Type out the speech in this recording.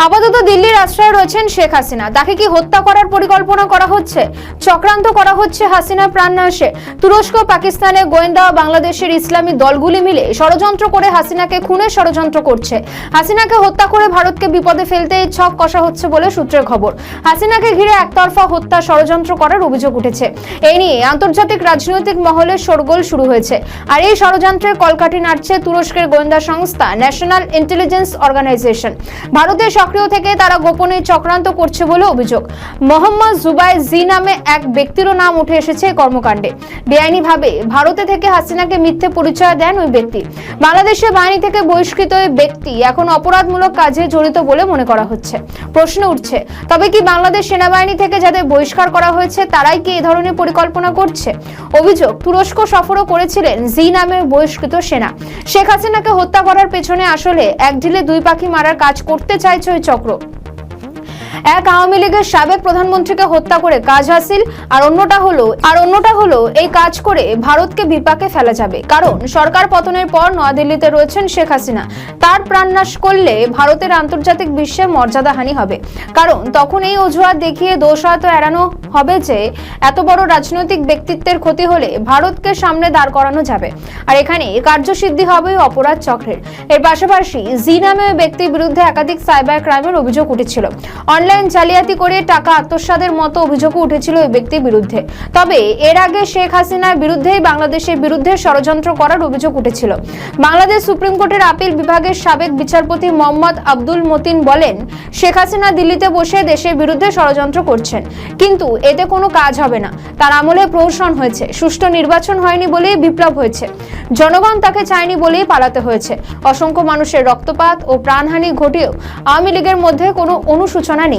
আপাতত দিল্লির আশ্রয়ে রয়েছেন শেখ হাসিনা। তাকে কি হত্যা করার পরিকল্পনা করা হচ্ছে? চক্রান্ত করা হচ্ছে হাসিনা প্রাণনাশে। তুরস্ক, পাকিস্তানের গোয়েন্দা, বাংলাদেশের ইসলামী দলগুলি মিলে ষড়যন্ত্র করে হাসিনাকে খুনের ষড়যন্ত্র করছে। হাসিনাকে হত্যা করে ভারতকে বিপদে ফেলতে এই ছক কষা হচ্ছে বলে সূত্রের খবর। হাসিনাকে ঘিরে একতরফা হত্যা ষড়যন্ত্র করার অভিযোগ উঠেছে। এই নিয়ে আন্তর্জাতিক রাজনৈতিক মহলে শোরগোল শুরু হয়েছে। আর এই ষড়যন্ত্রের কলকাঠি নাড়ছে তুরস্কের গোয়েন্দা সংস্থা ন্যাশনাল ইন্টেলিজেন্স অর্গানাইজেশন। ভারতের সক্রিয় থেকে তারা গোপনে চক্রান্ত করছে বলে অভিযোগ। মোহাম্মদ জুবাই জি নামে এক ব্যক্তিরও নাম উঠে এসেছে কর্মকাণ্ডে। বেআইনিভাবে ভারতে থেকে হাসিনাকে মিথ্যে পরিচয় দেন ওই ব্যক্তি। বাংলাদেশের বাহিনী থেকে বহিষ্কৃত ওই ব্যক্তি এখন অপরাধমূলক কাজে জড়িত বলে মনে করা হচ্ছে। প্রশ্ন উঠছে, তবে কি বাংলাদেশ সেনাবাহিনী থেকে যাদের বহিষ্কার করা হয়েছে তারাই কি এই ধরনের পরিকল্পনা করছে? অভিযোগ, তুরস্ক সফরও করেছিলেন জি নামের বহিষ্কৃত সেনা। শেখ হাসিনাকে হত্যা করার পেছনে আসলে এক ঢিলে দুই পাখি মারার কাজ করতে চাইছে ওই চক্র। এক আওয়ামী লীগের সাবেক প্রধানমন্ত্রীকে হত্যা করে কাজ হাসিল, আর অন্যটা হলো এই কাজ করে ভারতকে বিপাকে ফেলা যাবে। কারণ সরকার পতনের পর নয়াদিল্লিতে রয়েছেন শেখ হাসিনা। তার প্রাণনাশ করলে ভারতের আন্তর্জাতিক বিশ্বে মর্যাদাহানি হবে। কারণ তখন এই অজুহাত দেখিয়ে দোষ হয়তো এড়ানো হবে যে এত বড় রাজনৈতিক ব্যক্তিত্বের ক্ষতি হলে ভারতকে সামনে দাঁড় করানো যাবে। আর এখানে কার্যসিদ্ধি হবে অপরাধ চক্রের। এর পাশাপাশি জি নামে ওই ব্যক্তির বিরুদ্ধে একাধিক সাইবার ক্রাইমের অভিযোগ উঠেছিল। অনলাইন জালিয়াতি করে টাকা আত্মসাতের মতো অভিযোগও উঠেছিল ওই ব্যক্তির বিরুদ্ধে। তবে এর আগে শেখ হাসিনার বিরুদ্ধেই বাংলাদেশের বিরুদ্ধে ষড়যন্ত্র করার অভিযোগ উঠেছিল। বাংলাদেশ সুপ্রিম কোর্টের আপিল বিভাগের সাবেক বিচারপতি মোহাম্মদ আব্দুল মতিন বলেন, শেখ হাসিনা দিল্লিতে বসে দেশের বিরুদ্ধে ষড়যন্ত্র করছেন, কিন্তু এতে কোনো কাজ হবে না। তার আমলে প্রহসন হয়েছে, সুষ্ঠু নির্বাচন হয়নি বলেই বিপ্লব হয়েছে, জনগণ তাকে চায়নি বলেই পালাতে হয়েছে। অসংখ্য মানুষের রক্তপাত ও প্রাণহানি ঘটিয়েও আওয়ামী লীগের মধ্যে কোনো অনুশোচনা নেই।